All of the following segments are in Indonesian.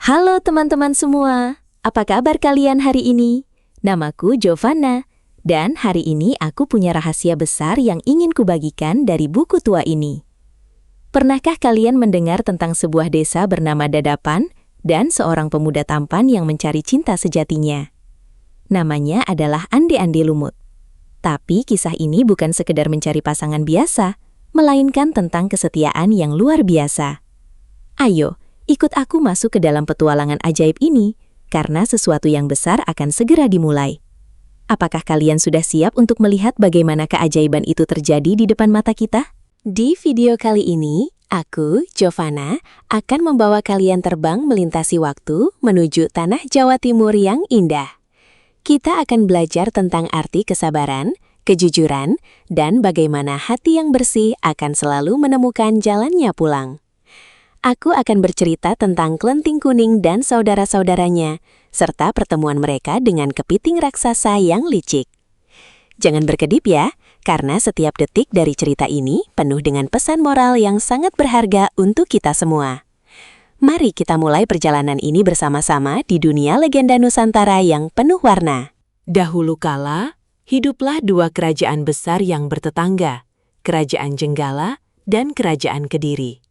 Halo teman-teman semua, apa kabar kalian hari ini? Namaku Giovanna, dan hari ini aku punya rahasia besar yang ingin kubagikan dari buku tua ini. Pernahkah kalian mendengar tentang sebuah desa bernama Dadapan dan seorang pemuda tampan yang mencari cinta sejatinya? Namanya adalah Ande-Ande Lumut. Tapi kisah ini bukan sekedar mencari pasangan biasa, melainkan tentang kesetiaan yang luar biasa. Ayo, ikut aku masuk ke dalam petualangan ajaib ini, karena sesuatu yang besar akan segera dimulai. Apakah kalian sudah siap untuk melihat bagaimana keajaiban itu terjadi di depan mata kita? Di video kali ini, aku, Giovanna, akan membawa kalian terbang melintasi waktu menuju tanah Jawa Timur yang indah. Kita akan belajar tentang arti kesabaran, kejujuran, dan bagaimana hati yang bersih akan selalu menemukan jalannya pulang. Aku akan bercerita tentang Klenting Kuning dan saudara-saudaranya, serta pertemuan mereka dengan kepiting raksasa yang licik. Jangan berkedip ya, karena setiap detik dari cerita ini penuh dengan pesan moral yang sangat berharga untuk kita semua. Mari kita mulai perjalanan ini bersama-sama di dunia legenda Nusantara yang penuh warna. Dahulu kala, hiduplah dua kerajaan besar yang bertetangga, Kerajaan Jenggala dan Kerajaan Kediri.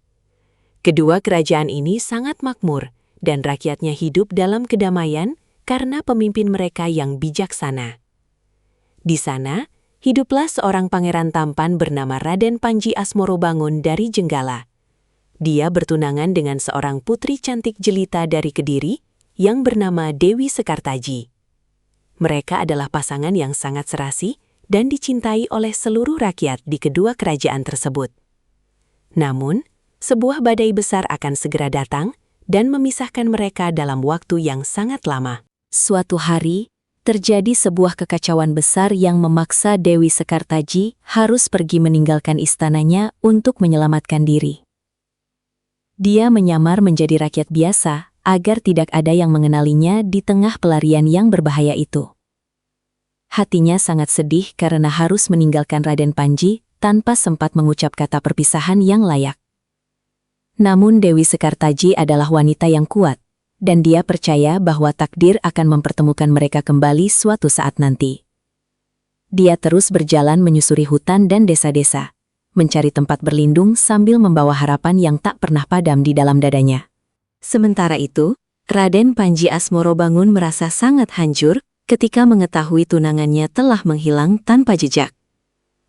Kedua kerajaan ini sangat makmur dan rakyatnya hidup dalam kedamaian karena pemimpin mereka yang bijaksana. Di sana, hiduplah seorang pangeran tampan bernama Raden Panji Asmorobangun dari Jenggala. Dia bertunangan dengan seorang putri cantik jelita dari Kediri yang bernama Dewi Sekartaji. Mereka adalah pasangan yang sangat serasi dan dicintai oleh seluruh rakyat di kedua kerajaan tersebut. Namun, sebuah badai besar akan segera datang dan memisahkan mereka dalam waktu yang sangat lama. Suatu hari, terjadi sebuah kekacauan besar yang memaksa Dewi Sekartaji harus pergi meninggalkan istananya untuk menyelamatkan diri. Dia menyamar menjadi rakyat biasa agar tidak ada yang mengenalinya di tengah pelarian yang berbahaya itu. Hatinya sangat sedih karena harus meninggalkan Raden Panji tanpa sempat mengucap kata perpisahan yang layak. Namun Dewi Sekartaji adalah wanita yang kuat, dan dia percaya bahwa takdir akan mempertemukan mereka kembali suatu saat nanti. Dia terus berjalan menyusuri hutan dan desa-desa, mencari tempat berlindung sambil membawa harapan yang tak pernah padam di dalam dadanya. Sementara itu, Raden Panji Asmorobangun merasa sangat hancur ketika mengetahui tunangannya telah menghilang tanpa jejak.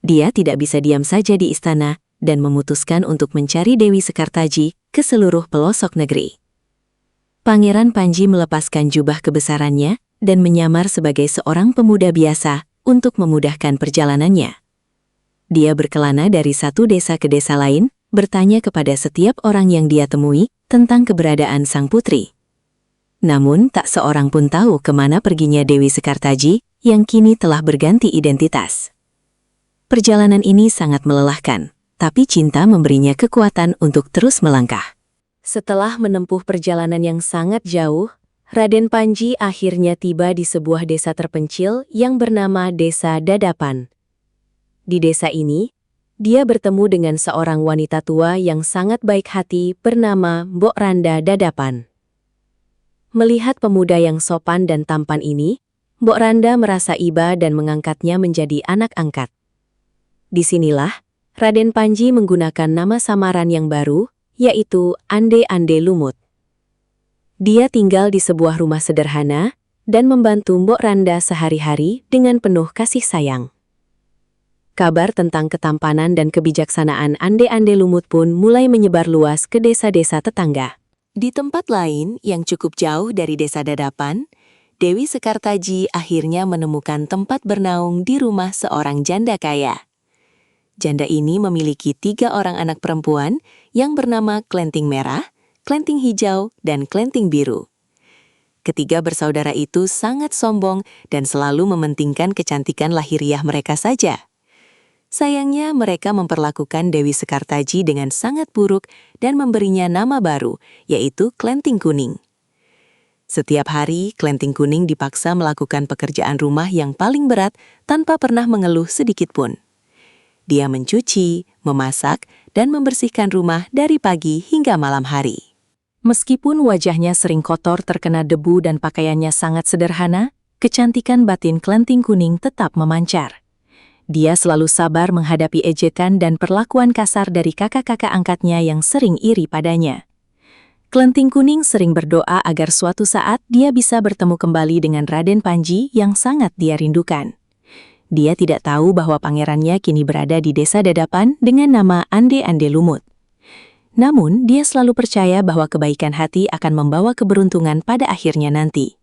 Dia tidak bisa diam saja di istana dan memutuskan untuk mencari Dewi Sekartaji ke seluruh pelosok negeri. Pangeran Panji melepaskan jubah kebesarannya dan menyamar sebagai seorang pemuda biasa untuk memudahkan perjalanannya. Dia berkelana dari satu desa ke desa lain, bertanya kepada setiap orang yang dia temui tentang keberadaan sang putri. Namun tak seorang pun tahu kemana perginya Dewi Sekartaji yang kini telah berganti identitas. Perjalanan ini sangat melelahkan, tapi cinta memberinya kekuatan untuk terus melangkah. Setelah menempuh perjalanan yang sangat jauh, Raden Panji akhirnya tiba di sebuah desa terpencil yang bernama Desa Dadapan. Di desa ini, dia bertemu dengan seorang wanita tua yang sangat baik hati bernama Mbok Randa Dadapan. Melihat pemuda yang sopan dan tampan ini, Mbok Randa merasa iba dan mengangkatnya menjadi anak angkat. Disinilah, Raden Panji menggunakan nama samaran yang baru, yaitu Ande-Ande Lumut. Dia tinggal di sebuah rumah sederhana dan membantu Mbok Randa sehari-hari dengan penuh kasih sayang. Kabar tentang ketampanan dan kebijaksanaan Ande-Ande Lumut pun mulai menyebar luas ke desa-desa tetangga. Di tempat lain yang cukup jauh dari desa Dadapan, Dewi Sekartaji akhirnya menemukan tempat bernaung di rumah seorang janda kaya. Janda ini memiliki 3 orang anak perempuan yang bernama Klenting Merah, Klenting Hijau, dan Klenting Biru. Ketiga bersaudara itu sangat sombong dan selalu mementingkan kecantikan lahiriah mereka saja. Sayangnya mereka memperlakukan Dewi Sekartaji dengan sangat buruk dan memberinya nama baru, yaitu Klenting Kuning. Setiap hari, Klenting Kuning dipaksa melakukan pekerjaan rumah yang paling berat tanpa pernah mengeluh sedikit pun. Dia mencuci, memasak, dan membersihkan rumah dari pagi hingga malam hari. Meskipun wajahnya sering kotor terkena debu dan pakaiannya sangat sederhana, kecantikan batin Kelenting Kuning tetap memancar. Dia selalu sabar menghadapi ejekan dan perlakuan kasar dari kakak-kakak angkatnya yang sering iri padanya. Kelenting Kuning sering berdoa agar suatu saat dia bisa bertemu kembali dengan Raden Panji yang sangat dia rindukan. Dia tidak tahu bahwa pangerannya kini berada di desa Dadapan dengan nama Ande-Ande Lumut. Namun, dia selalu percaya bahwa kebaikan hati akan membawa keberuntungan pada akhirnya nanti.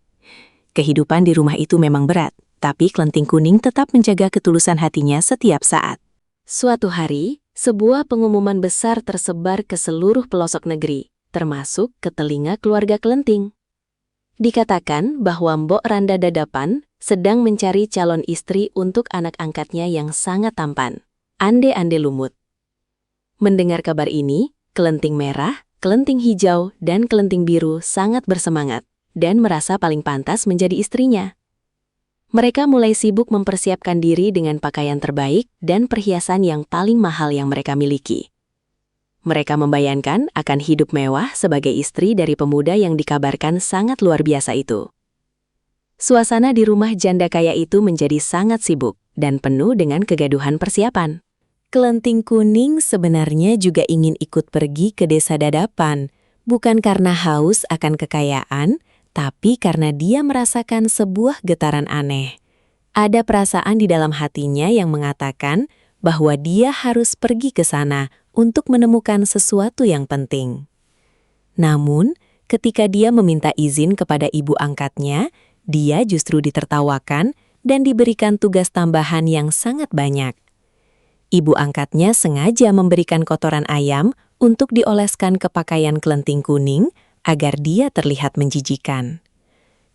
Kehidupan di rumah itu memang berat, tapi Kelenting Kuning tetap menjaga ketulusan hatinya setiap saat. Suatu hari, sebuah pengumuman besar tersebar ke seluruh pelosok negeri, termasuk ke telinga keluarga Kelenting. Dikatakan bahwa Mbok Randa Dadapan sedang mencari calon istri untuk anak angkatnya yang sangat tampan, Ande-Ande Lumut. Mendengar kabar ini, Kelenting Merah, Kelenting Hijau, dan Kelenting Biru sangat bersemangat dan merasa paling pantas menjadi istrinya. Mereka mulai sibuk mempersiapkan diri dengan pakaian terbaik dan perhiasan yang paling mahal yang mereka miliki. Mereka membayangkan akan hidup mewah sebagai istri dari pemuda yang dikabarkan sangat luar biasa itu. Suasana di rumah janda kaya itu menjadi sangat sibuk dan penuh dengan kegaduhan persiapan. Kelenting Kuning sebenarnya juga ingin ikut pergi ke desa Dadapan, bukan karena haus akan kekayaan, tapi karena dia merasakan sebuah getaran aneh. Ada perasaan di dalam hatinya yang mengatakan bahwa dia harus pergi ke sana untuk menemukan sesuatu yang penting. Namun, ketika dia meminta izin kepada ibu angkatnya, dia justru ditertawakan dan diberikan tugas tambahan yang sangat banyak. Ibu angkatnya sengaja memberikan kotoran ayam untuk dioleskan ke pakaian Kelenting Kuning agar dia terlihat menjijikan.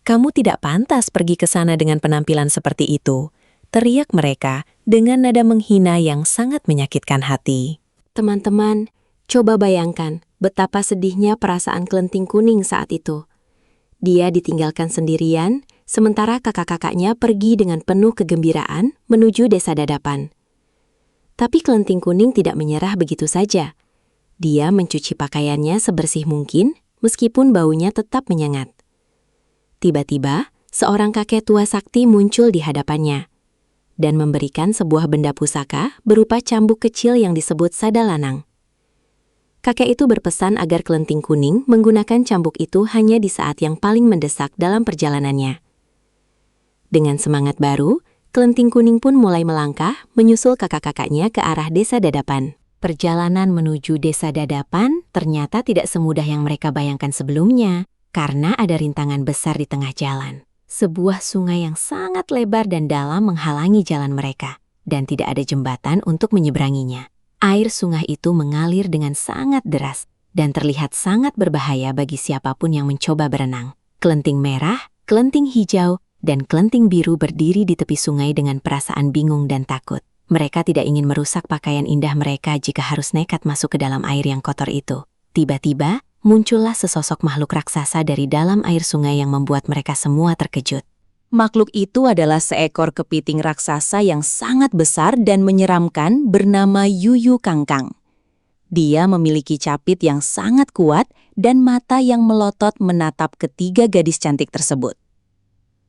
"Kamu tidak pantas pergi ke sana dengan penampilan seperti itu," teriak mereka dengan nada menghina yang sangat menyakitkan hati. Teman-teman, coba bayangkan betapa sedihnya perasaan Kelenting Kuning saat itu. Dia ditinggalkan sendirian, sementara kakak-kakaknya pergi dengan penuh kegembiraan menuju desa Dadapan. Tapi Kelenting Kuning tidak menyerah begitu saja. Dia mencuci pakaiannya sebersih mungkin, meskipun baunya tetap menyengat. Tiba-tiba, seorang kakek tua sakti muncul di hadapannya dan memberikan sebuah benda pusaka berupa cambuk kecil yang disebut Sadalanang. Kakek itu berpesan agar Kelenting Kuning menggunakan cambuk itu hanya di saat yang paling mendesak dalam perjalanannya. Dengan semangat baru, Kelenting Kuning pun mulai melangkah menyusul kakak-kakaknya ke arah desa Dadapan. Perjalanan menuju desa Dadapan ternyata tidak semudah yang mereka bayangkan sebelumnya, karena ada rintangan besar di tengah jalan. Sebuah sungai yang sangat lebar dan dalam menghalangi jalan mereka, dan tidak ada jembatan untuk menyeberanginya. Air sungai itu mengalir dengan sangat deras, dan terlihat sangat berbahaya bagi siapapun yang mencoba berenang. Kelenting Merah, Kelenting Hijau, dan Kelenting Biru berdiri di tepi sungai dengan perasaan bingung dan takut. Mereka tidak ingin merusak pakaian indah mereka jika harus nekat masuk ke dalam air yang kotor itu. Tiba-tiba, muncullah sesosok makhluk raksasa dari dalam air sungai yang membuat mereka semua terkejut. Makhluk itu adalah seekor kepiting raksasa yang sangat besar dan menyeramkan bernama Yuyu Kangkang. Dia memiliki capit yang sangat kuat dan mata yang melotot menatap ketiga gadis cantik tersebut.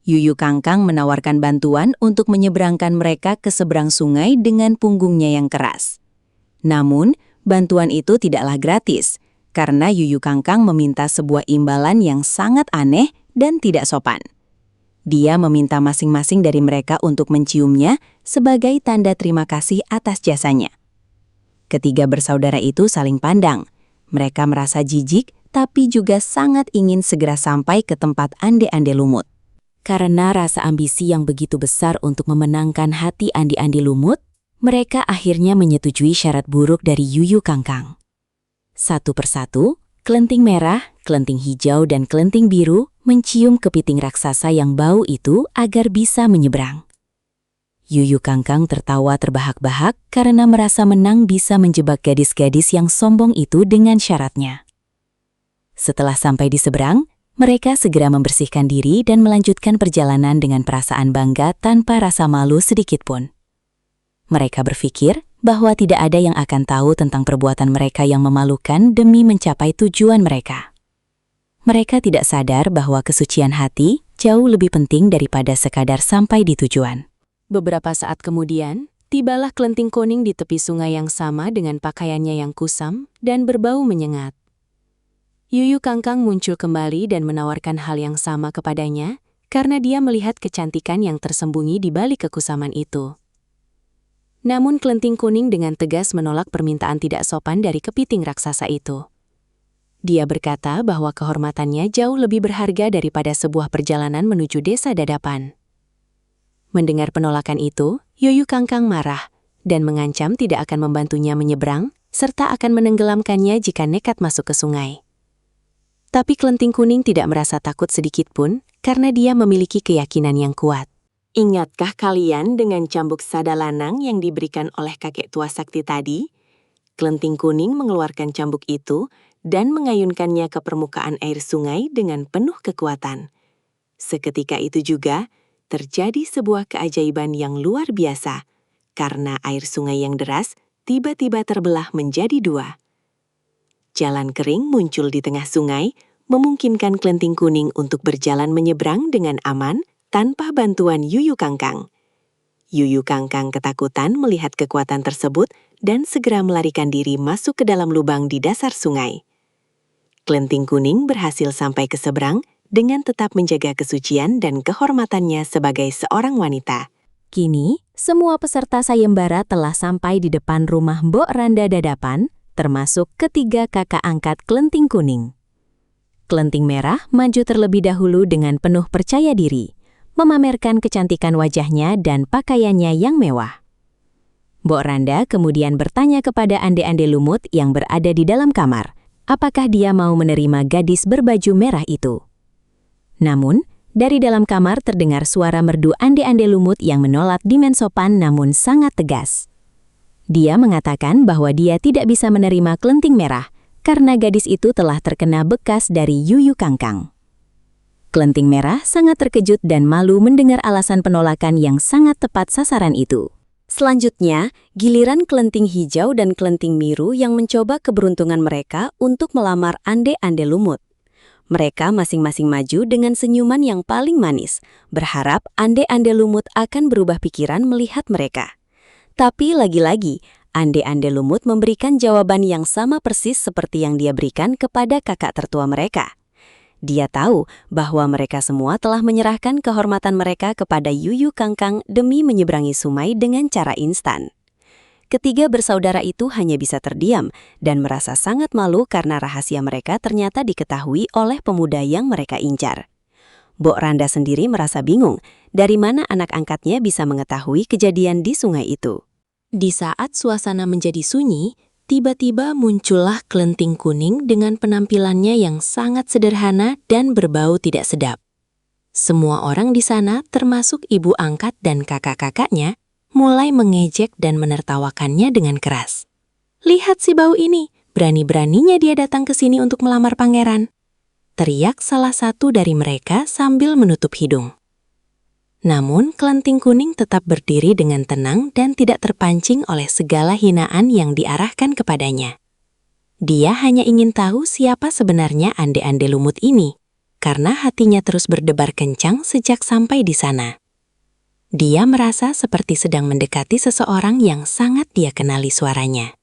Yuyu Kangkang menawarkan bantuan untuk menyeberangkan mereka ke seberang sungai dengan punggungnya yang keras. Namun, bantuan itu tidaklah gratis, karena Yuyu Kangkang meminta sebuah imbalan yang sangat aneh dan tidak sopan. Dia meminta masing-masing dari mereka untuk menciumnya sebagai tanda terima kasih atas jasanya. Ketiga bersaudara itu saling pandang. Mereka merasa jijik, tapi juga sangat ingin segera sampai ke tempat Ande-Ande Lumut. Karena rasa ambisi yang begitu besar untuk memenangkan hati Ande-Ande Lumut, mereka akhirnya menyetujui syarat buruk dari Yuyu Kangkang. Satu persatu, Kelenting Merah, Kelenting Hijau, dan Kelenting Biru mencium kepiting raksasa yang bau itu agar bisa menyeberang. Yuyu Kangkang tertawa terbahak-bahak karena merasa menang bisa menjebak gadis-gadis yang sombong itu dengan syaratnya. Setelah sampai di seberang, mereka segera membersihkan diri dan melanjutkan perjalanan dengan perasaan bangga tanpa rasa malu sedikit pun. Mereka berpikir bahwa tidak ada yang akan tahu tentang perbuatan mereka yang memalukan demi mencapai tujuan mereka. Mereka tidak sadar bahwa kesucian hati jauh lebih penting daripada sekadar sampai di tujuan. Beberapa saat kemudian, tibalah Klenting Kuning di tepi sungai yang sama dengan pakaiannya yang kusam dan berbau menyengat. Yuyu Kangkang muncul kembali dan menawarkan hal yang sama kepadanya karena dia melihat kecantikan yang tersembunyi di balik kekusaman itu. Namun Klenting Kuning dengan tegas menolak permintaan tidak sopan dari kepiting raksasa itu. Dia berkata bahwa kehormatannya jauh lebih berharga daripada sebuah perjalanan menuju desa dadapan. Mendengar penolakan itu, Yuyu Kangkang marah dan mengancam tidak akan membantunya menyeberang serta akan menenggelamkannya jika nekat masuk ke sungai. Tapi Klenting Kuning tidak merasa takut sedikit pun karena dia memiliki keyakinan yang kuat. Ingatkah kalian dengan cambuk Sadalanang yang diberikan oleh kakek tua sakti tadi? Klenting Kuning mengeluarkan cambuk itu dan mengayunkannya ke permukaan air sungai dengan penuh kekuatan. Seketika itu juga, terjadi sebuah keajaiban yang luar biasa, karena air sungai yang deras tiba-tiba terbelah menjadi dua. Jalan kering muncul di tengah sungai, memungkinkan Klenting Kuning untuk berjalan menyeberang dengan aman tanpa bantuan Yuyu Kangkang. Yuyu Kangkang ketakutan melihat kekuatan tersebut dan segera melarikan diri masuk ke dalam lubang di dasar sungai. Klenting Kuning berhasil sampai ke seberang dengan tetap menjaga kesucian dan kehormatannya sebagai seorang wanita. Kini, semua peserta sayembara telah sampai di depan rumah Mbok Randa Dadapan, termasuk ketiga kakak angkat Klenting Kuning. Klenting Merah maju terlebih dahulu dengan penuh percaya diri, memamerkan kecantikan wajahnya dan pakaiannya yang mewah. Mbok Randa kemudian bertanya kepada Ande-Ande Lumut yang berada di dalam kamar, apakah dia mau menerima gadis berbaju merah itu. Namun, dari dalam kamar terdengar suara merdu Ande-Ande Lumut yang menolak dengan sopan namun sangat tegas. Dia mengatakan bahwa dia tidak bisa menerima Klenting Merah karena gadis itu telah terkena bekas dari Yuyu Kangkang. Klenting Merah sangat terkejut dan malu mendengar alasan penolakan yang sangat tepat sasaran itu. Selanjutnya, giliran Klenting Hijau dan Klenting Biru yang mencoba keberuntungan mereka untuk melamar Ande-Ande Lumut. Mereka masing-masing maju dengan senyuman yang paling manis, berharap Ande-Ande Lumut akan berubah pikiran melihat mereka. Tapi lagi-lagi, Ande-Ande Lumut memberikan jawaban yang sama persis seperti yang dia berikan kepada kakak tertua mereka. Dia tahu bahwa mereka semua telah menyerahkan kehormatan mereka kepada Yuyu Kangkang demi menyeberangi sungai dengan cara instan. Ketiga bersaudara itu hanya bisa terdiam dan merasa sangat malu karena rahasia mereka ternyata diketahui oleh pemuda yang mereka incar. Mbok Randa sendiri merasa bingung dari mana anak angkatnya bisa mengetahui kejadian di sungai itu. Di saat suasana menjadi sunyi, tiba-tiba muncullah Klenting Kuning dengan penampilannya yang sangat sederhana dan berbau tidak sedap. Semua orang di sana, termasuk ibu angkat dan kakak-kakaknya, mulai mengejek dan menertawakannya dengan keras. "Lihat si bau ini, berani-beraninya dia datang ke sini untuk melamar pangeran," teriak salah satu dari mereka sambil menutup hidung. Namun, Klenting Kuning tetap berdiri dengan tenang dan tidak terpancing oleh segala hinaan yang diarahkan kepadanya. Dia hanya ingin tahu siapa sebenarnya Ande-Ande Lumut ini, karena hatinya terus berdebar kencang sejak sampai di sana. Dia merasa seperti sedang mendekati seseorang yang sangat dia kenali suaranya.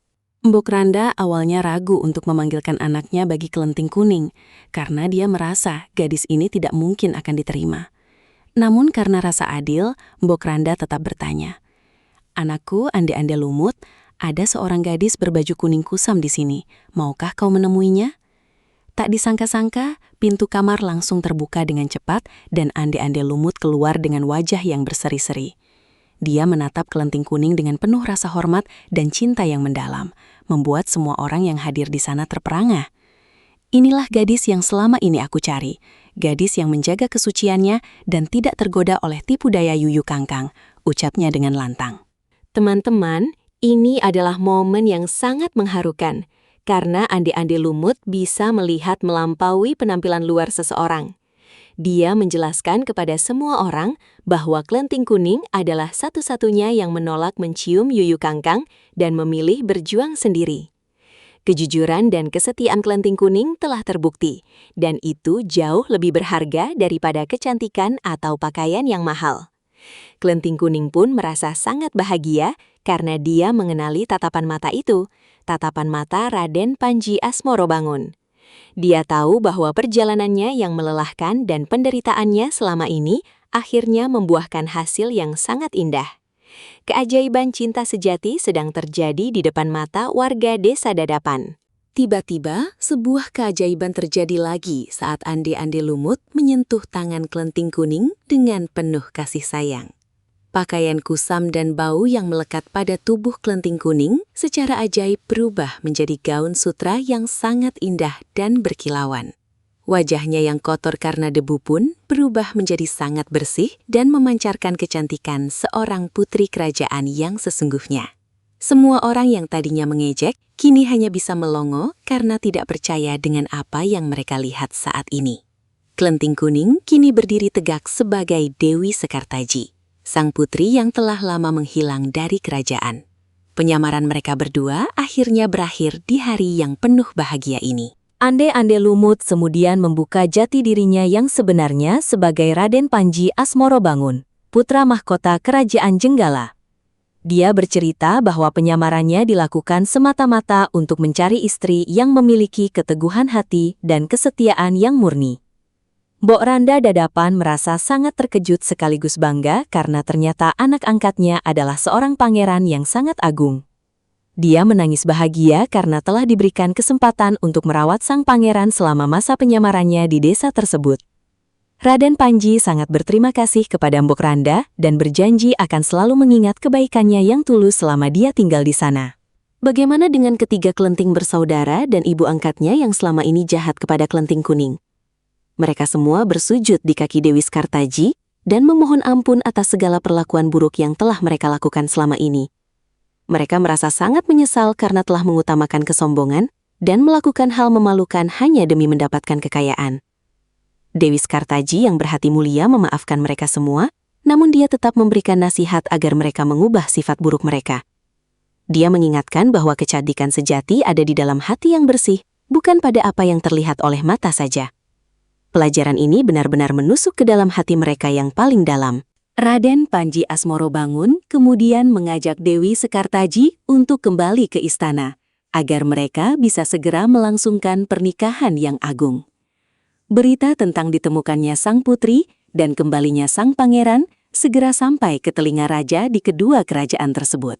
Mbok Randa awalnya ragu untuk memanggilkan anaknya bagi Klenting Kuning, karena dia merasa gadis ini tidak mungkin akan diterima. Namun karena rasa adil, Mbok Randa tetap bertanya, "Anakku, Ande-Ande Lumut, ada seorang gadis berbaju kuning kusam di sini. Maukah kau menemuinya?" Tak disangka-sangka, pintu kamar langsung terbuka dengan cepat dan Ande-Ande Lumut keluar dengan wajah yang berseri-seri. Dia menatap Klenting Kuning dengan penuh rasa hormat dan cinta yang mendalam, membuat semua orang yang hadir di sana terperangah. "Inilah gadis yang selama ini aku cari. Gadis yang menjaga kesuciannya dan tidak tergoda oleh tipu daya Yuyu Kangkang," ucapnya dengan lantang. Teman-teman, ini adalah momen yang sangat mengharukan, karena Ande-Ande Lumut bisa melihat melampaui penampilan luar seseorang. Dia menjelaskan kepada semua orang bahwa Klenting Kuning adalah satu-satunya yang menolak mencium Yuyu Kangkang dan memilih berjuang sendiri. Kejujuran dan kesetiaan Kelenting Kuning telah terbukti, dan itu jauh lebih berharga daripada kecantikan atau pakaian yang mahal. Kelenting Kuning pun merasa sangat bahagia karena dia mengenali tatapan mata itu, tatapan mata Raden Panji Asmorobangun. Dia tahu bahwa perjalanannya yang melelahkan dan penderitaannya selama ini akhirnya membuahkan hasil yang sangat indah. Keajaiban cinta sejati sedang terjadi di depan mata warga desa Dadapan. Tiba-tiba, sebuah keajaiban terjadi lagi saat Ande-Ande Lumut menyentuh tangan Kelenting Kuning dengan penuh kasih sayang. Pakaian kusam dan bau yang melekat pada tubuh Kelenting Kuning secara ajaib berubah menjadi gaun sutra yang sangat indah dan berkilauan. Wajahnya yang kotor karena debu pun berubah menjadi sangat bersih dan memancarkan kecantikan seorang putri kerajaan yang sesungguhnya. Semua orang yang tadinya mengejek, kini hanya bisa melongo karena tidak percaya dengan apa yang mereka lihat saat ini. Kelenting Kuning kini berdiri tegak sebagai Dewi Sekartaji, sang putri yang telah lama menghilang dari kerajaan. Penyamaran mereka berdua akhirnya berakhir di hari yang penuh bahagia ini. Ande-Ande Lumut kemudian membuka jati dirinya yang sebenarnya sebagai Raden Panji Asmorobangun, putra mahkota Kerajaan Jenggala. Dia bercerita bahwa penyamarannya dilakukan semata-mata untuk mencari istri yang memiliki keteguhan hati dan kesetiaan yang murni. Mbok Randa Dadapan merasa sangat terkejut sekaligus bangga karena ternyata anak angkatnya adalah seorang pangeran yang sangat agung. Dia menangis bahagia karena telah diberikan kesempatan untuk merawat sang pangeran selama masa penyamarannya di desa tersebut. Raden Panji sangat berterima kasih kepada Mbok Randa dan berjanji akan selalu mengingat kebaikannya yang tulus selama dia tinggal di sana. Bagaimana dengan ketiga Kelenting bersaudara dan ibu angkatnya yang selama ini jahat kepada Kelenting Kuning? Mereka semua bersujud di kaki Dewi Sekartaji dan memohon ampun atas segala perlakuan buruk yang telah mereka lakukan selama ini. Mereka merasa sangat menyesal karena telah mengutamakan kesombongan dan melakukan hal memalukan hanya demi mendapatkan kekayaan. Dewi Sekartaji yang berhati mulia memaafkan mereka semua, namun dia tetap memberikan nasihat agar mereka mengubah sifat buruk mereka. Dia mengingatkan bahwa kecantikan sejati ada di dalam hati yang bersih, bukan pada apa yang terlihat oleh mata saja. Pelajaran ini benar-benar menusuk ke dalam hati mereka yang paling dalam. Raden Panji Asmorobangun kemudian mengajak Dewi Sekartaji untuk kembali ke istana, agar mereka bisa segera melangsungkan pernikahan yang agung. Berita tentang ditemukannya sang putri dan kembalinya sang pangeran segera sampai ke telinga raja di kedua kerajaan tersebut.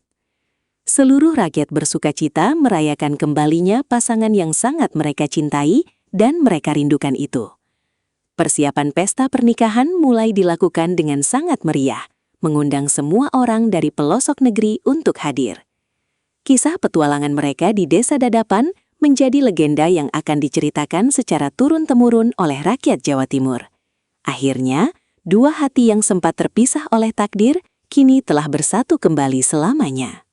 Seluruh rakyat bersukacita merayakan kembalinya pasangan yang sangat mereka cintai dan mereka rindukan itu. Persiapan pesta pernikahan mulai dilakukan dengan sangat meriah, mengundang semua orang dari pelosok negeri untuk hadir. Kisah petualangan mereka di desa Dadapan menjadi legenda yang akan diceritakan secara turun-temurun oleh rakyat Jawa Timur. Akhirnya, dua hati yang sempat terpisah oleh takdir, kini telah bersatu kembali selamanya.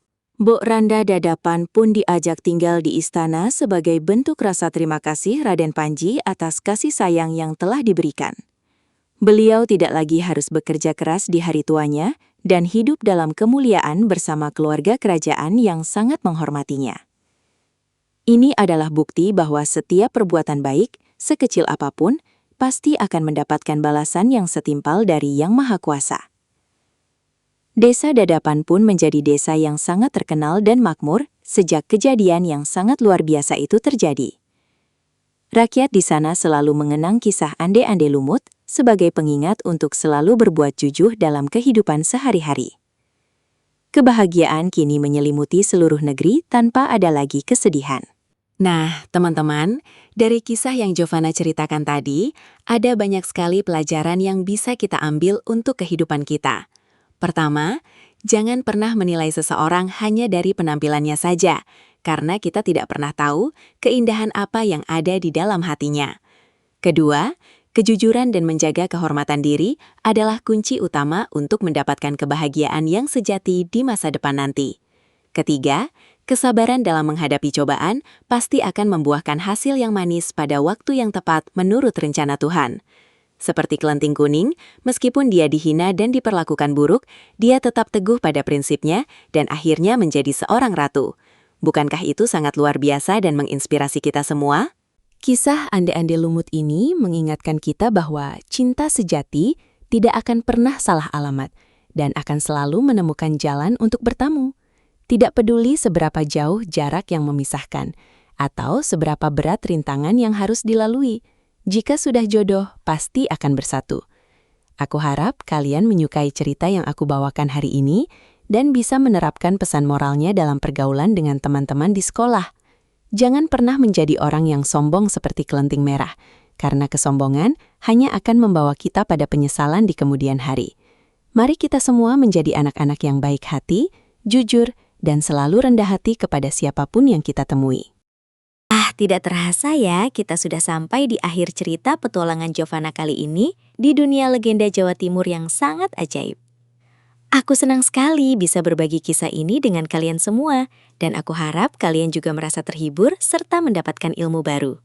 Mbok Randa Dadapan pun diajak tinggal di istana sebagai bentuk rasa terima kasih Raden Panji atas kasih sayang yang telah diberikan. Beliau tidak lagi harus bekerja keras di hari tuanya dan hidup dalam kemuliaan bersama keluarga kerajaan yang sangat menghormatinya. Ini adalah bukti bahwa setiap perbuatan baik, sekecil apapun, pasti akan mendapatkan balasan yang setimpal dari Yang Maha Kuasa. Desa Dadapan pun menjadi desa yang sangat terkenal dan makmur sejak kejadian yang sangat luar biasa itu terjadi. Rakyat di sana selalu mengenang kisah Ande-Ande Lumut sebagai pengingat untuk selalu berbuat jujur dalam kehidupan sehari-hari. Kebahagiaan kini menyelimuti seluruh negeri tanpa ada lagi kesedihan. Nah, teman-teman, dari kisah yang Jovana ceritakan tadi, ada banyak sekali pelajaran yang bisa kita ambil untuk kehidupan kita. Pertama, jangan pernah menilai seseorang hanya dari penampilannya saja, karena kita tidak pernah tahu keindahan apa yang ada di dalam hatinya. Kedua, kejujuran dan menjaga kehormatan diri adalah kunci utama untuk mendapatkan kebahagiaan yang sejati di masa depan nanti. Ketiga, kesabaran dalam menghadapi cobaan pasti akan membuahkan hasil yang manis pada waktu yang tepat menurut rencana Tuhan. Seperti Kelenting Kuning, meskipun dia dihina dan diperlakukan buruk, dia tetap teguh pada prinsipnya dan akhirnya menjadi seorang ratu. Bukankah itu sangat luar biasa dan menginspirasi kita semua? Kisah ande-ande lumut ini mengingatkan kita bahwa cinta sejati tidak akan pernah salah alamat dan akan selalu menemukan jalan untuk bertemu. Tidak peduli seberapa jauh jarak yang memisahkan atau seberapa berat rintangan yang harus dilalui. Jika sudah jodoh, pasti akan bersatu. Aku harap kalian menyukai cerita yang aku bawakan hari ini dan bisa menerapkan pesan moralnya dalam pergaulan dengan teman-teman di sekolah. Jangan pernah menjadi orang yang sombong seperti kelenting merah, karena kesombongan hanya akan membawa kita pada penyesalan di kemudian hari. Mari kita semua menjadi anak-anak yang baik hati, jujur, dan selalu rendah hati kepada siapapun yang kita temui. Tidak terasa ya, kita sudah sampai di akhir cerita petualangan Jovana kali ini di dunia legenda Jawa Timur yang sangat ajaib. Aku senang sekali bisa berbagi kisah ini dengan kalian semua, dan aku harap kalian juga merasa terhibur serta mendapatkan ilmu baru.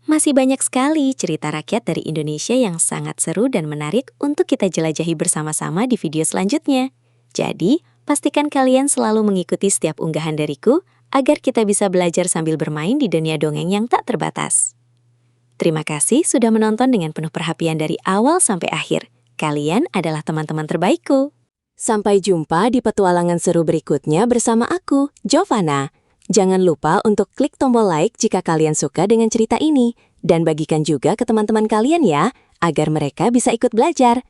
Masih banyak sekali cerita rakyat dari Indonesia yang sangat seru dan menarik untuk kita jelajahi bersama-sama di video selanjutnya. Jadi, pastikan kalian selalu mengikuti setiap unggahan dariku, agar kita bisa belajar sambil bermain di dunia dongeng yang tak terbatas. Terima kasih sudah menonton dengan penuh perhatian dari awal sampai akhir. Kalian adalah teman-teman terbaikku. Sampai jumpa di petualangan seru berikutnya bersama aku, Jovana. Jangan lupa untuk klik tombol like jika kalian suka dengan cerita ini, dan bagikan juga ke teman-teman kalian ya, agar mereka bisa ikut belajar.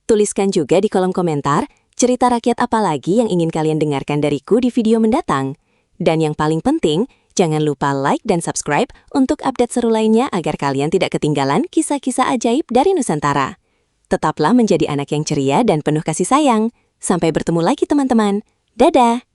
Tuliskan juga di kolom komentar, cerita rakyat apa lagi yang ingin kalian dengarkan dariku di video mendatang. Dan yang paling penting, jangan lupa like dan subscribe untuk update seru lainnya agar kalian tidak ketinggalan kisah-kisah ajaib dari Nusantara. Tetaplah menjadi anak yang ceria dan penuh kasih sayang. Sampai bertemu lagi teman-teman. Dadah!